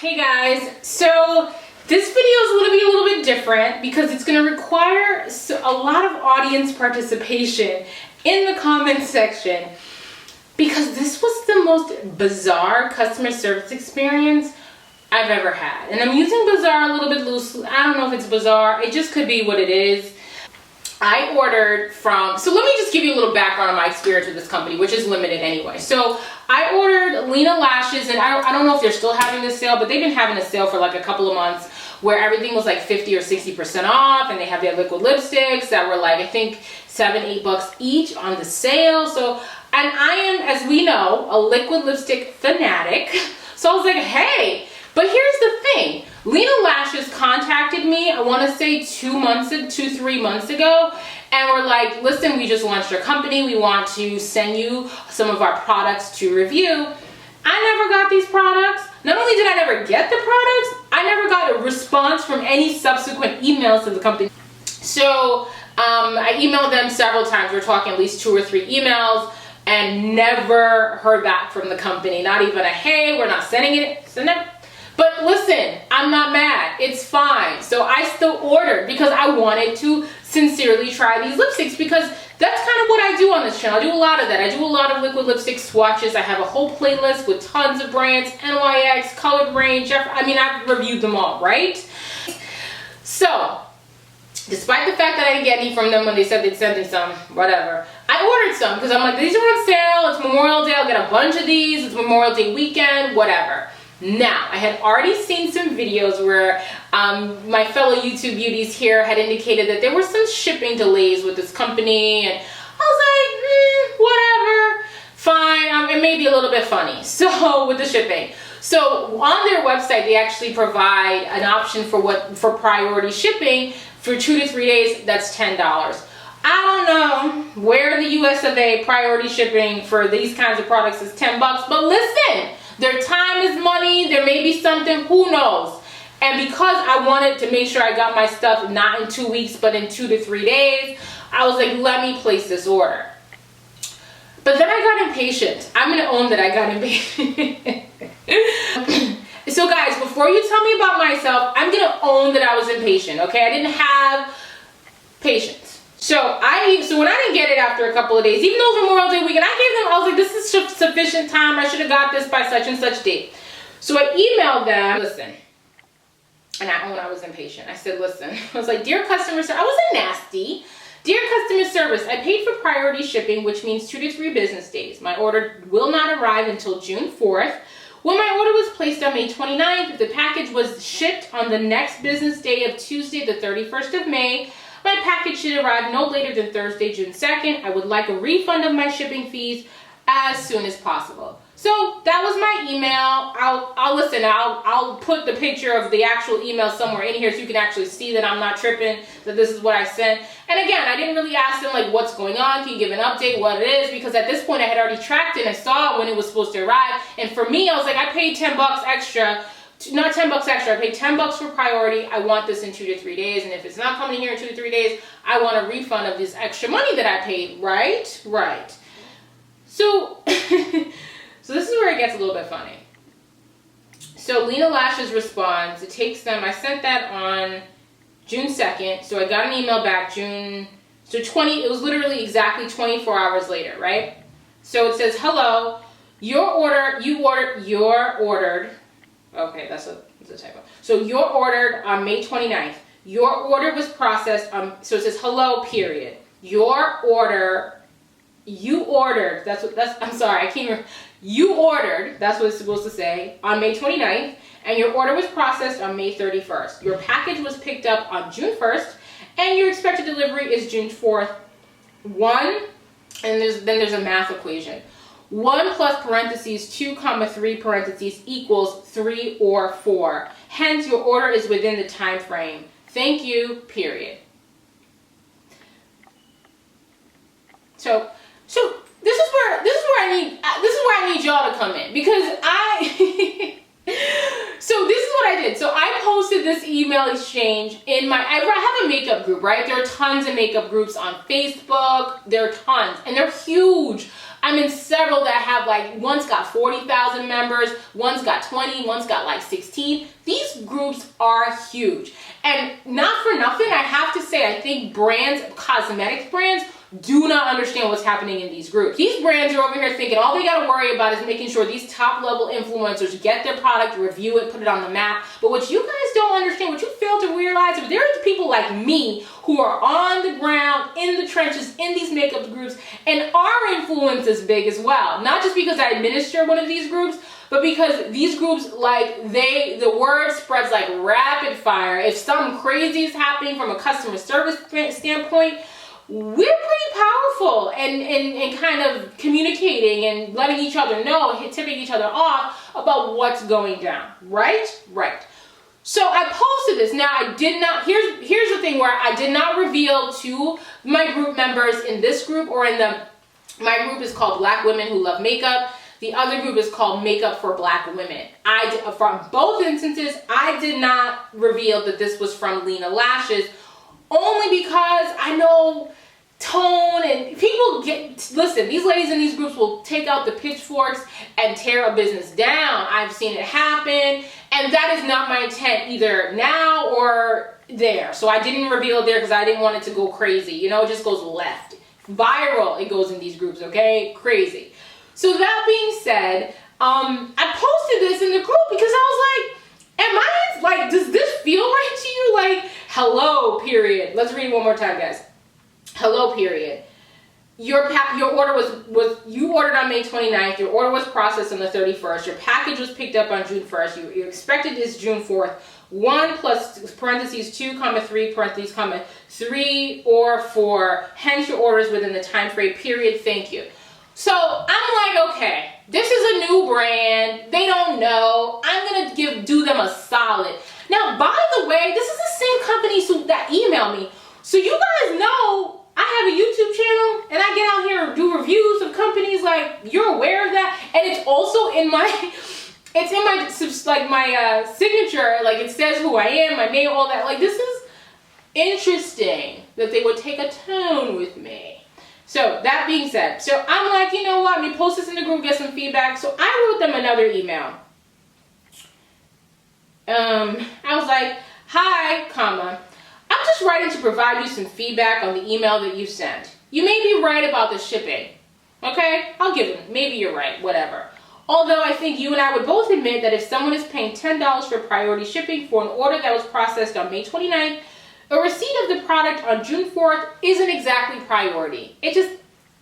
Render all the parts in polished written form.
Hey guys, so this video is going to be a little bit different because it's going to require a lot of audience participation in the comments section, because this was the most bizarre customer service experience I've ever had. And I'm using bizarre a little bit loosely. I don't know if it's bizarre. It just could be what it is. I ordered from, so let me just give you a little background on my experience with this company, which is limited anyway. So I ordered Lena Lashes, and I don't know if they're still having this sale, but they've been having a sale for like a couple of months where everything was like 50 or 60% off, and they have their liquid lipsticks that were like, I think $7-8 each on the sale. So, and I am, as we know, a liquid lipstick fanatic. So I was like, hey, but here's the thing. Lena Lashes contacted me, I want to say 2-3 months ago, and we're like, listen, we just launched our company. We want to send you some of our products to review. I never got these products. Not only did I never get the products, I never got a response from any subsequent emails to the company. So I emailed them several times. We're talking at least 2 or 3 emails, and never heard back from the company. Not even a, hey, we're not sending it. But listen, I'm not mad. It's fine. So I still ordered because I wanted to sincerely try these lipsticks, because that's kind of what I do on this channel. I do a lot of that. I do a lot of liquid lipstick swatches. I have a whole playlist with tons of brands, NYX, Colored Range, I mean, I've reviewed them all, right? So, despite the fact that I didn't get any from them when they said they'd send me some, whatever, I ordered some because I'm like, these are on sale. It's Memorial Day. I'll get a bunch of these. It's Memorial Day weekend, whatever. Now, I had already seen some videos where my fellow YouTube beauties here had indicated that there were some shipping delays with this company, and I was like, whatever, fine, it may be a little bit funny, so with the shipping. So on their website, they actually provide an option for priority shipping for 2 to 3 days. That's $10. I don't know where in the US of A priority shipping for these kinds of products is $10, but listen, their time is money. There may be something, who knows? And because I wanted to make sure I got my stuff not in 2 weeks, but in 2 to 3 days, I was like, let me place this order. But then I got impatient. I'm gonna own that I got impatient. So guys, before you tell me about myself, I'm gonna own that I was impatient, okay? I didn't have patience. So when I didn't get it after a couple of days, even though it was Memorial Day weekend, I was like, this is sufficient time. I should have got this by such and such date. So I emailed them, listen, and I own I was impatient. I said, listen, I was like, dear customer service, I wasn't nasty. Dear customer service, I paid for priority shipping, which means 2 to 3 business days. My order will not arrive until June 4th. When my order was placed on May 29th, the package was shipped on the next business day of Tuesday, the 31st of May. My package should arrive no later than Thursday, June 2nd. I would like a refund of my shipping fees as soon as possible. So that was my email. I'll put the picture of the actual email somewhere in here so you can actually see that I'm not tripping, that this is what I sent. And again, I didn't really ask them like, what's going on? Can you give an update what it is? Because at this point I had already tracked it and saw it when it was supposed to arrive. And for me, I was like, I paid $10 extra. Not $10 extra, I paid $10 for priority. I want this in 2 to 3 days, and if it's not coming here in 2 to 3 days, I want a refund of this extra money that I paid, right? Right. So, so this is where it gets a little bit funny. So Lena Lashes responds, it takes them, I sent that on June 2nd, so I got an email back it was literally exactly 24 hours later, right? So it says, hello, you ordered, okay, that's a typo. So you're ordered on May 29th. Your order was processed on, so it says hello, period. You ordered, I'm sorry, I can't remember. You ordered, that's what it's supposed to say, on May 29th, and your order was processed on May 31st. Your package was picked up on June 1st, and your expected delivery is June 4th. Then there's a math equation. 1 plus parentheses 2 comma 3 parentheses equals 3 or 4. Hence, your order is within the time frame. Thank you, period. So this is where I need y'all to come in, because so this is what I did. So I posted this email exchange in I have a makeup group, right? There are tons of makeup groups on Facebook. There are tons, and they're huge. I'm in several that have like, one's got 40,000 members, one's got 20, one's got like 16. These groups are huge. And not for nothing, I have to say, I think brands, cosmetics brands, do not understand what's happening in these groups. These brands are over here thinking all they got to worry about is making sure these top level influencers get their product, review it, put it on the map. But what you guys don't understand, what you fail to realize, is there are people like me who are on the ground, in the trenches, in these makeup groups, and our influence is big as well. Not just because I administer one of these groups, but because these groups, like, the word spreads like rapid fire. If something crazy is happening from a customer service standpoint, we're pretty powerful and kind of communicating and letting each other know, tipping each other off about what's going down, right? Right. So I posted this. Now I did not, here's the thing where I did not reveal to my group members in this group or my group is called Black Women Who Love Makeup. The other group is called Makeup for Black Women. From both instances, I did not reveal that this was from Lena Lashes, only because I know tone and people listen, these ladies in these groups will take out the pitchforks and tear a business down. I've seen it happen, and that is not my intent either now or there. So I didn't reveal it there because I didn't want it to go crazy. You know, it just goes left. Viral, it goes in these groups, okay? Crazy. So that being said, I posted this in the group because I was like, does this feel right to you? Like, hello, period. Let's read it one more time, guys. Hello, period. Your order was you ordered on May 29th. Your order was processed on the 31st. Your package was picked up on June 1st. You expected is June 4th. 1 plus parentheses 2 comma 3 parentheses comma 3 or 4. Hence your orders within the time frame. Period. Thank you. So I'm like, okay, this is a new brand. They don't know. I'm gonna do them a solid. Now, by the way, this is the same company that emailed me. So you guys know I have a YouTube channel and I get out here and do reviews of companies. Like, you're aware of that, and it's also in my signature. Like, it says who I am, my name, all that. Like, this is interesting that they would take a tone with me. So that being said, so I'm like, you know what? Let me post this in the group, get some feedback. So I wrote them another email. I was like, hi, comma. I'm just writing to provide you some feedback on the email that you sent. You may be right about the shipping. Okay? I'll give them. Maybe you're right. Whatever. Although I think you and I would both admit that if someone is paying $10 for priority shipping for an order that was processed on May 29th, a receipt of the product on June 4th isn't exactly priority. It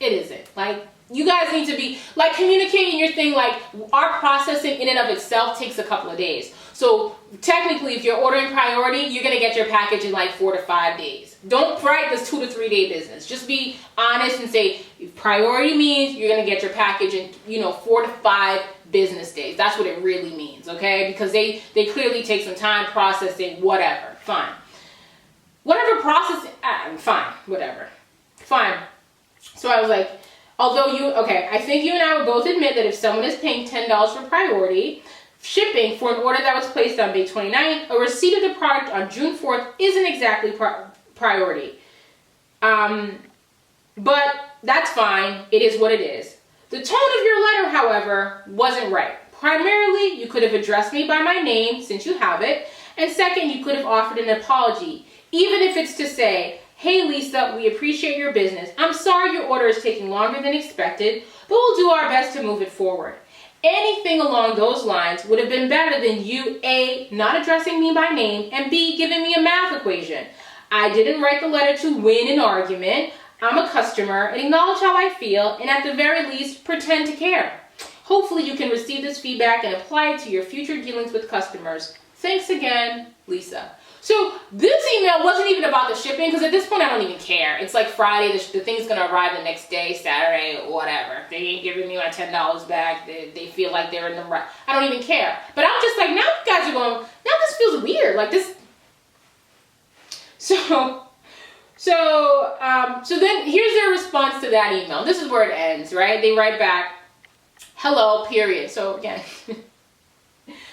isn't. Like, you guys need to be, like, communicating your thing. Like, our processing in and of itself takes a couple of days. So technically, if you're ordering priority, you're going to get your package in like 4 to 5 days. Don't write this 2 to 3 day business. Just be honest and say priority means you're going to get your package in, 4 to 5 business days. That's what it really means, okay? Because they clearly take some time processing, whatever. Fine. Whatever processing, fine, whatever. Fine. So I was like, I think you and I would both admit that if someone is paying $10 for priority shipping for an order that was placed on May 29th, a receipt of the product on June 4th isn't exactly priority. But that's fine. It is what it is. The tone of your letter, however, wasn't right. Primarily, you could have addressed me by my name, since you have it. And second, you could have offered an apology, even if it's to say, hey Lisa, we appreciate your business. I'm sorry your order is taking longer than expected, but we'll do our best to move it forward. Anything along those lines would have been better than you, A, not addressing me by name, and B, giving me a math equation. I didn't write the letter to win an argument. I'm a customer and acknowledge how I feel, and at the very least, pretend to care. Hopefully you can receive this feedback and apply it to your future dealings with customers. Thanks again, Lisa. So this email wasn't even about the shipping, because at this point I don't even care. It's like Friday, the thing's gonna arrive the next day, Saturday, whatever. They ain't giving me my $10 back. They feel like they're in the right. I don't even care. But I'm just like, now you guys are going, now this feels weird. Like this. So then here's their response to that email. This is where it ends, right? They write back, hello, period. So again,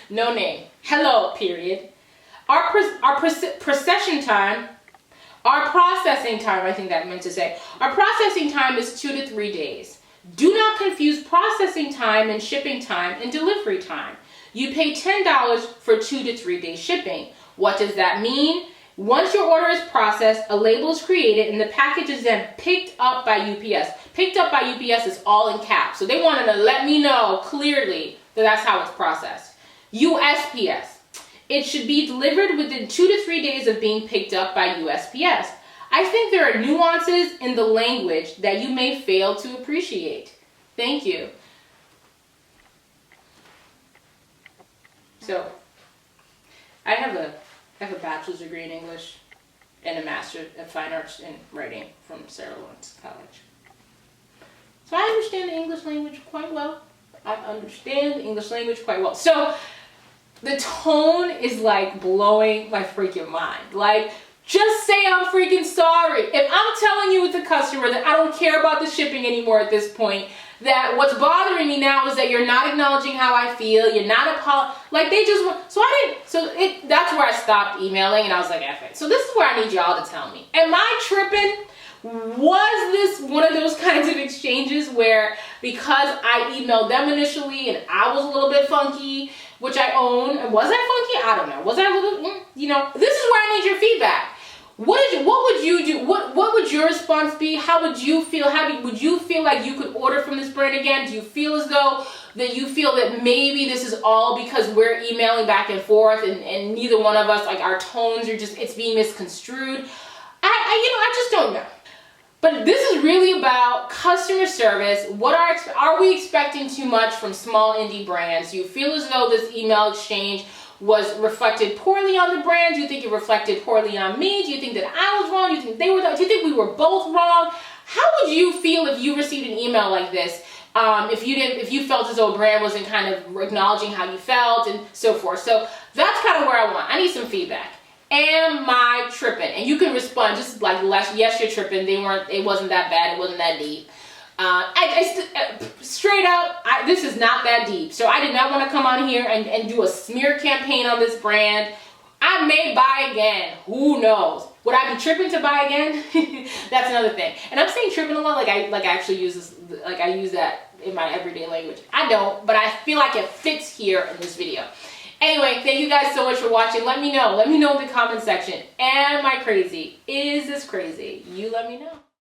no name. Hello, period. processing time, I think that meant to say, our processing time is 2 to 3 days. Do not confuse processing time and shipping time and delivery time. You pay $10 for 2 to 3 day shipping. What does that mean? Once your order is processed, a label is created and the package is then picked up by UPS. Picked up by UPS is all in caps. So they wanted to let me know clearly that that's how it's processed. USPS. It should be delivered within 2 to 3 days of being picked up by USPS. I think there are nuances in the language that you may fail to appreciate. Thank you. So, I have a bachelor's degree in English and a master's of fine arts in writing from Sarah Lawrence College. So I understand the English language quite well. So, the tone is like blowing my freaking mind. Like, just say I'm freaking sorry. If I'm telling you as a customer that I don't care about the shipping anymore at this point, that what's bothering me now is that you're not acknowledging how I feel, you're not like they just want, that's where I stopped emailing and I was like, F it. So this is where I need y'all to tell me. Am I tripping? Was this one of those kinds of exchanges where because I emailed them initially and I was a little bit funky, which I own, was I funky? I don't know. Was I a little, this is where I need your feedback. What would you do? What would your response be? How would you feel? Would you feel like you could order from this brand again? Do you feel as though that you feel that maybe this is all because we're emailing back and forth and neither one of us, like our tones are just, it's being misconstrued? I just don't know. But this is really about customer service. Are we expecting too much from small indie brands? Do you feel as though this email exchange was reflected poorly on the brand? Do you think it reflected poorly on me? Do you think that I was wrong? Do you think they were wrong? Do you think we were both wrong? How would you feel if you received an email like this? If you felt as though a brand wasn't kind of acknowledging how you felt and so forth. So that's kind of where I need some feedback. Am I tripping? And you can respond just like, yes, you're tripping. It wasn't that bad. It wasn't that deep. Straight up, this is not that deep. So I did not want to come on here and do a smear campaign on this brand. I may buy again. Who knows? Would I be tripping to buy again? That's another thing. And I'm saying tripping a lot, like I actually use this, like I use that in my everyday language. I don't, but I feel like it fits here in this video. Anyway, thank you guys so much for watching. Let me know. Let me know in the comment section. Am I crazy? Is this crazy? You let me know.